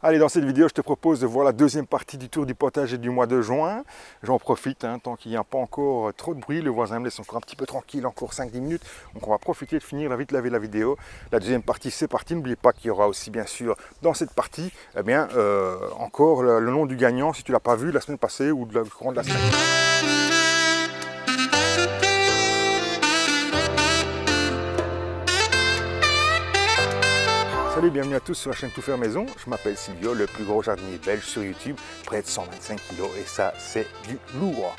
Allez, dans cette vidéo, je te propose de voir la deuxième partie du tour du potager du mois de juin. J'en profite, tant qu'il n'y a pas encore trop de bruit. Le voisin me laisse encore un petit peu tranquille, encore 5-10 minutes. Donc on va profiter de finir vite laver la vidéo. La deuxième partie, c'est parti. N'oubliez pas qu'il y aura aussi, bien sûr, dans cette partie, encore le nom du gagnant, si tu ne l'as pas vu la semaine passée ou le courant de la semaine. Salut, bienvenue à tous sur la chaîne Tout Faire Maison. Je m'appelle Silvio, le plus gros jardinier belge sur YouTube, près de 125 kg et ça c'est du lourd.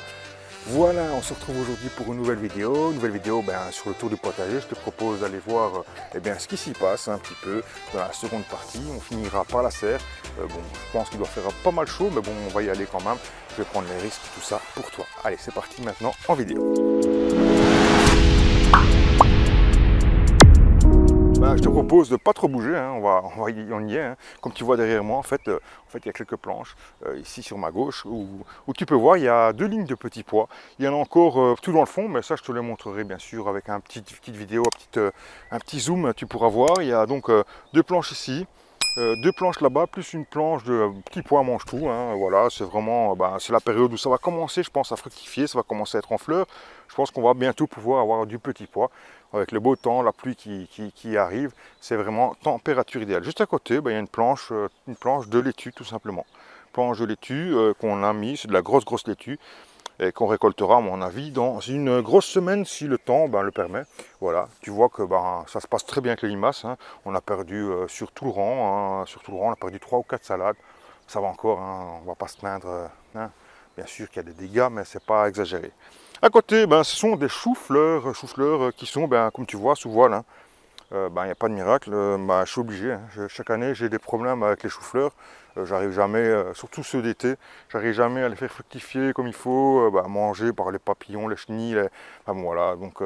Voilà, on se retrouve aujourd'hui pour une nouvelle vidéo. Sur le tour du potager. Je te propose d'aller voir ce qui s'y passe un petit peu dans la seconde partie. On finira par la serre. Je pense qu'il doit faire pas mal chaud, mais bon, on va y aller quand même. Je vais prendre les risques, tout ça pour toi. Allez, c'est parti maintenant en vidéo. Je te propose de ne pas trop bouger, on y est. Comme tu vois derrière moi, en fait, il y a quelques planches ici sur ma gauche où tu peux voir, il y a deux lignes de petits pois. Il y en a encore tout dans le fond, mais ça je te le montrerai bien sûr avec une petite vidéo, un petit zoom, tu pourras voir. Il y a donc deux planches ici. Deux planches là-bas, plus une planche de petits pois mange-tout. Voilà, c'est vraiment c'est la période où ça va commencer, je pense, à fructifier, ça va commencer à être en fleurs. Je pense qu'on va bientôt pouvoir avoir du petit pois. Avec le beau temps, la pluie qui arrive, c'est vraiment température idéale. Juste à côté, il y a une planche de laitue, tout simplement. Planche de laitue qu'on a mis, c'est de la grosse laitue et qu'on récoltera à mon avis dans une grosse semaine si le temps le permet. Voilà, tu vois que ça se passe très bien avec les limaces. On a perdu sur tout le rang, on a perdu 3 ou 4 salades. Ça va encore, on ne va pas se plaindre. Bien sûr qu'il y a des dégâts, mais c'est pas exagéré. À côté, ce sont des choux-fleurs qui sont, comme tu vois, sous voile. Il n'y a pas de miracle, je suis obligé. Chaque année, j'ai des problèmes avec les choux-fleurs. J'arrive jamais, surtout ceux d'été, j'arrive jamais à les faire fructifier comme il faut, manger par les papillons, les chenilles. Voilà, donc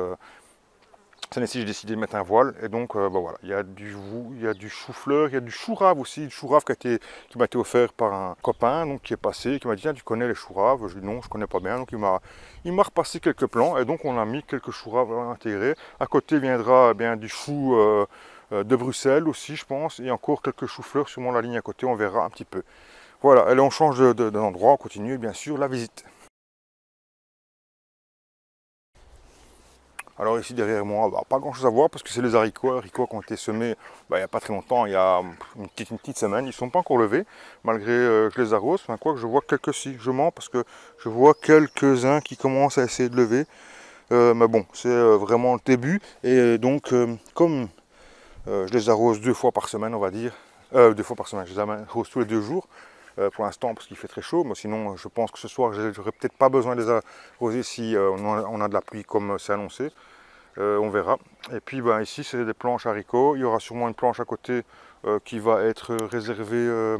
cette année-ci, j'ai décidé de mettre un voile. Et donc, voilà, il y a du chou-fleur, il y a du chou-rave aussi. Du chou-rave qui m'a été offert par un copain donc, qui est passé, qui m'a dit, tiens, tu connais les chou-raves? Je lui ai dit, non, je ne connais pas bien. Donc, il m'a repassé quelques plants. Et donc, on a mis quelques chou-raves intégrés. À côté viendra du chou de Bruxelles aussi, je pense. Et encore quelques choux-fleurs sur la ligne à côté. On verra un petit peu. Voilà, allez, on change d'endroit. On continue, bien sûr, la visite. Alors ici derrière moi, pas grand chose à voir parce que c'est les haricots qui ont été semés il n'y a pas très longtemps, il y a une petite semaine. Ils ne sont pas encore levés malgré que je les arrose. Quoi que je vois quelques si, je mens parce que je vois quelques-uns qui commencent à essayer de lever. Mais bon, c'est vraiment le début. Et donc comme je les arrose 2 fois par semaine, on va dire, 2 fois par semaine, je les arrose tous les 2 jours. Pour l'instant parce qu'il fait très chaud, mais sinon je pense que ce soir j'aurais peut-être pas besoin de les arroser si on a de la pluie comme c'est annoncé. On verra. Et puis ici c'est des planches haricots. Il y aura sûrement une planche à côté qui va être réservée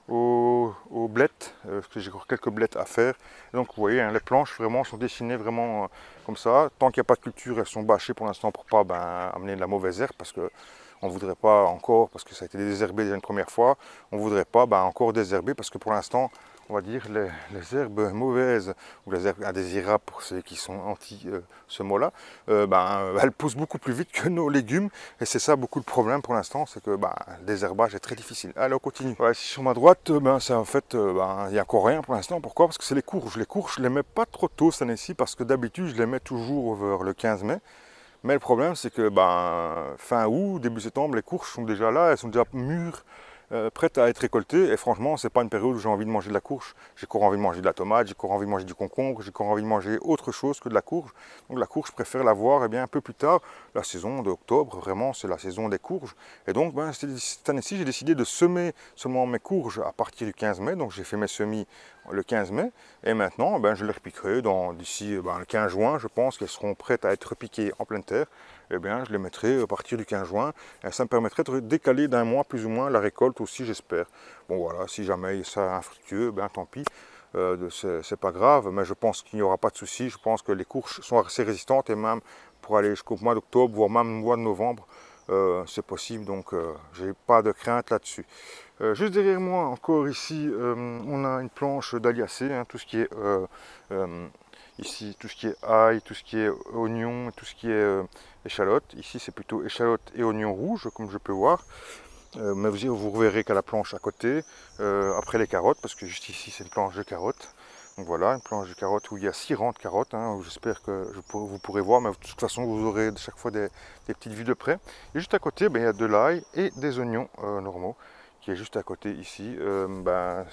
aux blettes, parce que j'ai encore quelques blettes à faire. Et donc vous voyez, les planches vraiment sont dessinées vraiment comme ça. Tant qu'il n'y a pas de culture, elles sont bâchées pour l'instant pour pas amener de la mauvaise herbe, parce que on ne voudrait pas encore, parce que ça a été désherbé déjà une première fois, on ne voudrait pas encore désherber, parce que pour l'instant, on va dire les herbes mauvaises, ou les herbes indésirables pour ceux qui sont anti ce mot-là, elles poussent beaucoup plus vite que nos légumes, et c'est ça beaucoup le problème pour l'instant, c'est que le désherbage est très difficile. Allez, on continue. Voilà, ici sur ma droite, c'est en fait, il n'y a encore rien pour l'instant. Pourquoi? Parce que c'est les courges. Les courges, je ne les mets pas trop tôt cette année-ci, parce que d'habitude, je les mets toujours vers le 15 mai. Mais le problème, c'est que fin août, début septembre, les courges sont déjà là, elles sont déjà mûres, prêtes à être récoltées. Et franchement, c'est pas une période où j'ai envie de manger de la courge. J'ai encore envie de manger de la tomate, j'ai encore envie de manger du concombre, j'ai encore envie de manger autre chose que de la courge. Donc la courge, je préfère la voir un peu plus tard. La saison d'octobre, vraiment, c'est la saison des courges. Et donc, cette année-ci, j'ai décidé de semer seulement mes courges à partir du 15 mai. Donc j'ai fait mes semis le 15 mai. Et maintenant, je les repiquerai d'ici le 15 juin. Je pense qu'elles seront prêtes à être repiquées en pleine terre. Je les mettrai à partir du 15 juin. Et ça me permettrait de décaler d'un mois plus ou moins la récolte aussi, j'espère. Bon voilà, si jamais ça est infructueux, tant pis. C'est pas grave, mais je pense qu'il n'y aura pas de souci. Je pense que les courges sont assez résistantes et même pour aller jusqu'au mois d'octobre, voire même au mois de novembre, c'est possible. Donc j'ai pas de crainte là-dessus. Juste derrière moi, encore ici, on a une planche d'aliacées, tout ce qui est ici, tout ce qui est ail, tout ce qui est oignon, tout ce qui est échalote. Ici, c'est plutôt échalote et oignon rouge, comme je peux voir. mais vous reverrez qu'à la planche à côté, après les carottes, parce que juste ici c'est une planche de carottes. Donc voilà, une planche de carottes où il y a 6 rangs de carottes, hein, j'espère que vous pourrez voir, mais de toute façon vous aurez de chaque fois des petites vues de près. Et juste à côté, ben, il y a de l'ail et des oignons normaux, qui est juste à côté ici.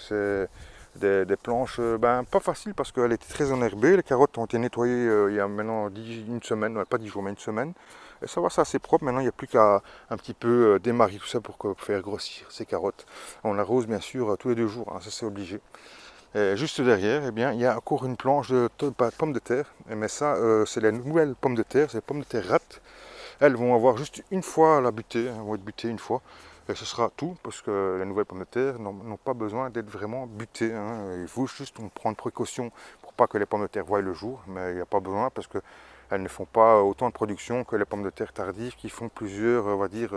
C'est des planches pas faciles parce qu'elles étaient très enherbées. Les carottes ont été nettoyées il y a maintenant une semaine, pas 10 jours mais une semaine. Et ça va, c'est assez propre. Maintenant il n'y a plus qu'à un petit peu démarrer tout ça pour faire grossir ces carottes. On arrose bien sûr tous les 2 jours, hein, ça c'est obligé. Et juste derrière, eh bien, il y a encore une planche de pommes de terre. Mais ça, c'est les nouvelles pommes de terre, c'est les pommes de terre rates. Elles vont avoir juste une fois à la butée, elles vont être butées une fois. Et ce sera tout, parce que les nouvelles pommes de terre n'ont pas besoin d'être vraiment butées, hein. Il faut juste prendre précaution pour pas que les pommes de terre voient le jour, mais il n'y a pas besoin parce qu'elles ne font pas autant de production que les pommes de terre tardives qui font plusieurs, on va dire,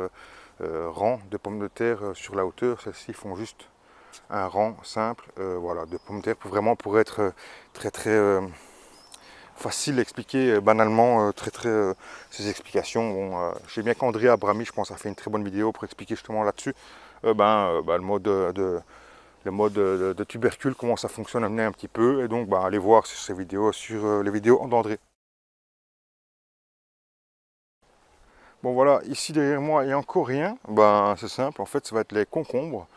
rangs de pommes de terre sur la hauteur. Celles-ci font juste un rang simple, voilà, de pommes de terre pour être très facile à expliquer banalement, ces explications. Bon, j'ai bien qu'André Abrami, je pense, a fait une très bonne vidéo pour expliquer justement là-dessus le mode de tubercule, comment ça fonctionne un petit peu, et donc allez voir sur ces vidéos, sur les vidéos d'André. Bon voilà, ici derrière moi il n'y a encore rien, c'est simple, en fait ça va être les concombres.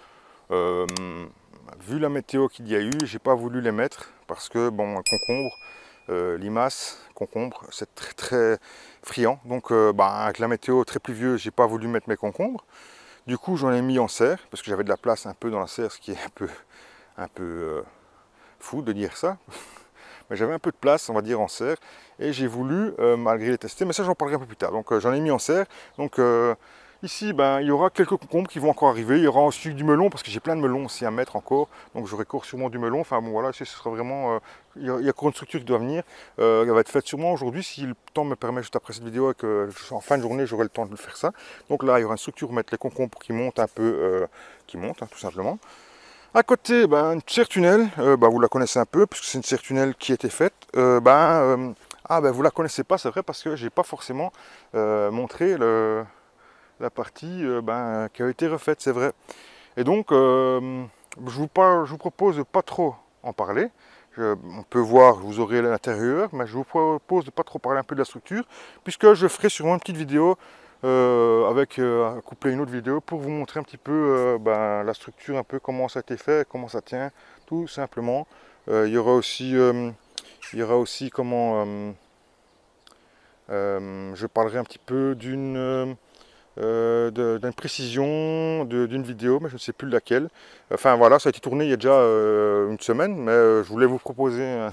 Vu la météo qu'il y a eu, j'ai pas voulu les mettre parce que bon, concombre, limaces, concombre, c'est très friand. Donc avec la météo très pluvieuse, j'ai pas voulu mettre mes concombres. Du coup, j'en ai mis en serre parce que j'avais de la place un peu dans la serre, ce qui est un peu fou de dire ça. Mais j'avais un peu de place, on va dire, en serre. Et j'ai voulu, malgré les tester, mais ça j'en parlerai un peu plus tard. Donc j'en ai mis en serre. Donc ici, il y aura quelques concombres qui vont encore arriver. Il y aura aussi du melon, parce que j'ai plein de melons aussi à mettre encore. Donc j'aurai encore sûrement du melon. Enfin bon, voilà, ce sera vraiment... il y a encore une structure qui doit venir. Elle va être faite sûrement aujourd'hui, si le temps me permet, juste après cette vidéo, et que en fin de journée, j'aurai le temps de faire ça. Donc là, il y aura une structure pour mettre les concombres qui montent un peu, tout simplement. À côté, une serre tunnel, vous la connaissez un peu, puisque c'est une serre tunnel qui a été faite. Vous la connaissez pas, c'est vrai, parce que j'ai pas forcément montré la partie qui a été refaite, c'est vrai. Et donc, je vous propose de pas trop en parler. On peut voir, vous aurez l'intérieur, mais je vous propose de pas trop parler un peu de la structure, puisque je ferai sûrement une petite vidéo avec coupler une autre vidéo pour vous montrer un petit peu la structure, un peu comment ça a été fait, comment ça tient, tout simplement. Il y aura aussi comment je parlerai un petit peu d'une précision d'une vidéo, mais je ne sais plus laquelle. Enfin voilà, ça a été tourné il y a déjà une semaine, mais je voulais vous proposer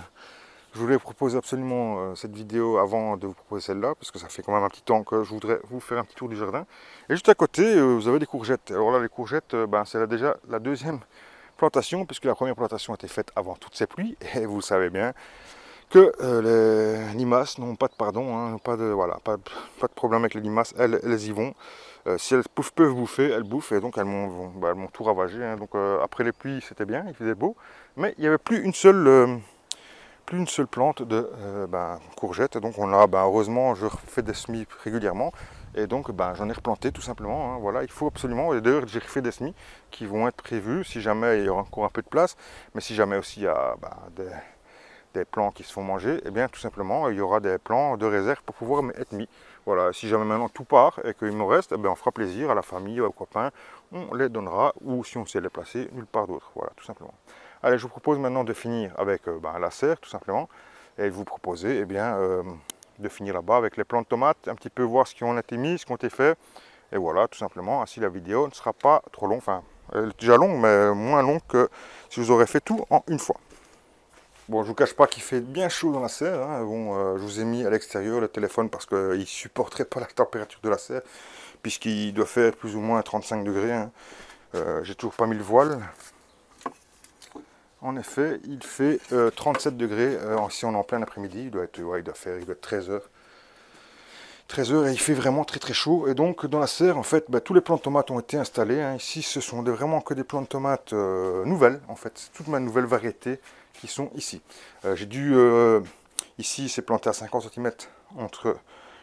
absolument cette vidéo avant de vous proposer celle-là, parce que ça fait quand même un petit temps que je voudrais vous faire un petit tour du jardin. Et juste à côté, vous avez des courgettes. Alors là, les courgettes, c'est déjà la deuxième plantation, puisque la première plantation a été faite avant toutes ces pluies, et vous le savez bien que les limaces n'ont pas de pardon, hein, pas de problème avec les limaces, elles y vont. Si elles peuvent bouffer, elles bouffent, et donc elles m'ont tout ravagé. Hein. Donc après les pluies, c'était bien, il faisait beau, mais il n'y avait plus une seule plante de courgettes. Donc on a, heureusement, je refais des semis régulièrement, et donc j'en ai replanté tout simplement. Hein. Voilà, il faut absolument, et d'ailleurs j'ai refait des semis qui vont être prévus si jamais il y aura encore un peu de place, mais si jamais aussi il y a des plants qui se font manger, et bien tout simplement il y aura des plants de réserve pour pouvoir être mis. Voilà, si jamais maintenant tout part et qu'il me reste, on fera plaisir à la famille, aux copains, on les donnera, ou si on sait les placer nulle part d'autre. Voilà, tout simplement. Allez, je vous propose maintenant de finir avec la serre, tout simplement, et de vous proposer de finir là-bas avec les plants de tomates, un petit peu voir ce qui ont été mis, ce qui ont été fait, et voilà, tout simplement, ainsi la vidéo ne sera pas trop longue, enfin, elle est déjà longue, mais moins longue que si vous aurez fait tout en une fois. Bon, je ne vous cache pas qu'il fait bien chaud dans la serre. Hein. Bon, je vous ai mis à l'extérieur le téléphone parce qu'il ne supporterait pas la température de la serre, puisqu'il doit faire plus ou moins 35 degrés. Hein. J'ai toujours pas mis le voile. En effet, il fait 37 degrés. Si on est en plein après-midi, il doit être 13 heures. 13 heures et il fait vraiment très chaud. Et donc dans la serre, en fait, tous les plants de tomates ont été installés. Hein. Ici, ce sont vraiment que des plants de tomates nouvelles. En fait, c'est toute ma nouvelle variété qui sont ici. J'ai dû, ici, c'est planté à 50 cm entre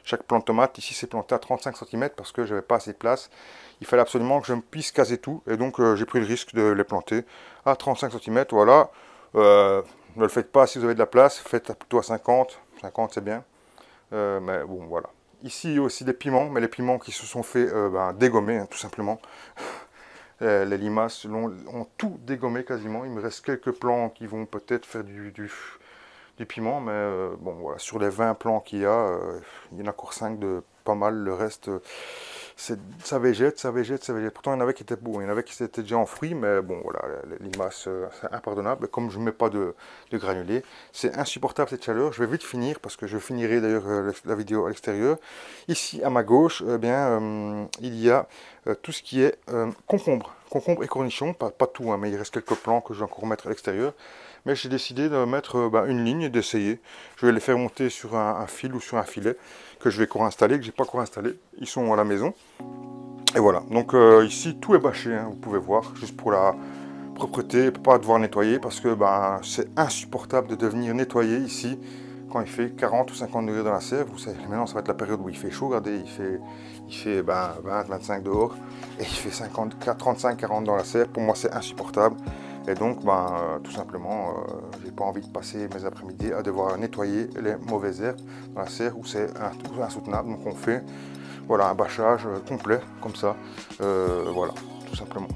chaque plant de tomate. Ici c'est planté à 35 cm parce que j'avais pas assez de place. Il fallait absolument que je puisse caser tout et donc j'ai pris le risque de les planter à 35 cm. Voilà, ne le faites pas si vous avez de la place, faites plutôt à 50, 50 c'est bien. Mais bon voilà. Ici il y a aussi des piments, mais les piments qui se sont fait dégommer hein, tout simplement. Les limaces ont tout dégommé quasiment. Il me reste quelques plants qui vont peut-être faire du piment, mais bon voilà, sur les 20 plants qu'il y a, il y en a encore 5 de pas mal. Le reste, ça végète, ça végète, ça végète. Pourtant il y en avait qui étaient beaux, il y en avait qui étaient déjà en fruits, mais bon voilà, les limaces, c'est impardonnable. Comme je ne mets pas de granulés, c'est insupportable cette chaleur. Je vais vite finir parce que je finirai d'ailleurs la vidéo à l'extérieur. Ici à ma gauche, eh bien, il y a tout ce qui est concombre et cornichons, pas tout, hein, mais il reste quelques plants que je vais encore mettre à l'extérieur. Mais j'ai décidé de mettre une ligne et d'essayer. Je vais les faire monter sur un fil ou sur un filet que je vais encore installer, que j'ai pas encore installé. Ils sont à la maison. Et voilà, donc ici tout est bâché, hein, vous pouvez voir, juste pour la propreté, pas devoir nettoyer parce que c'est insupportable de venir nettoyer ici quand il fait 40 ou 50 degrés dans la serre. Vous savez, maintenant ça va être la période où il fait chaud, regardez, il fait 20, 25 dehors et il fait 54, 35, 40 dans la serre. Pour moi c'est insupportable. Et donc, tout simplement, j'ai pas envie de passer mes après-midi à devoir nettoyer les mauvaises herbes dans la serre où c'est insoutenable. Donc on fait voilà, un bâchage complet, comme ça, voilà, tout simplement.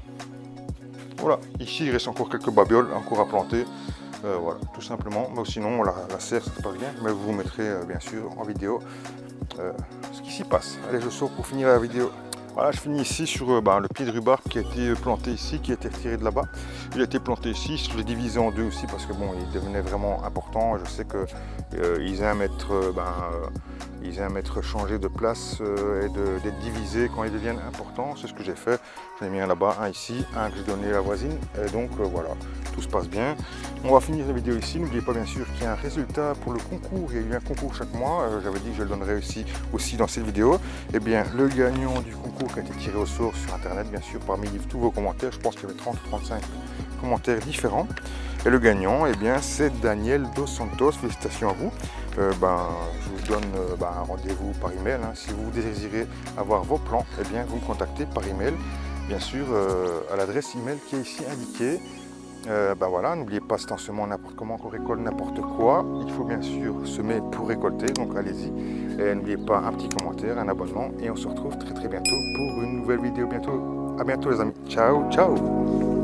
Voilà, ici il reste encore quelques babioles encore à planter, voilà, tout simplement. Mais sinon, la serre, ça se passe bien, mais je vous mettrai bien sûr en vidéo ce qui s'y passe. Allez, je sors pour finir la vidéo. Voilà, je finis ici sur le pied de rhubarbe qui a été planté ici, qui a été retiré de là-bas. Il a été planté ici, je l'ai divisé en deux aussi parce que bon, il devenait vraiment important. Je sais qu'ils aiment être changés de place et d'être divisés quand ils deviennent importants. C'est ce que j'ai fait. J'en ai mis un là-bas, un ici, un que j'ai donné à la voisine. Et donc voilà, tout se passe bien. On va finir la vidéo ici. N'oubliez pas bien sûr qu'il y a un résultat pour le concours. Il y a eu un concours chaque mois. J'avais dit que je le donnerais aussi dans cette vidéo. Eh bien, le gagnant du concours qui a été tiré au sort sur internet, bien sûr, parmi tous vos commentaires, je pense qu'il y avait 30 ou 35 commentaires différents. Et le gagnant, eh bien, c'est Daniel Dos Santos. Félicitations à vous. Je vous donne un rendez-vous par email. Hein. Si vous désirez avoir vos plans, eh bien, vous me contactez par email, bien sûr, à l'adresse email qui est ici indiquée. Voilà, n'oubliez pas, c'est en semant n'importe comment qu'on récolte n'importe quoi. Il faut bien sûr semer pour récolter, donc allez-y. Et n'oubliez pas un petit commentaire, un abonnement. Et on se retrouve très très bientôt pour une nouvelle vidéo. À bientôt les amis. Ciao, ciao.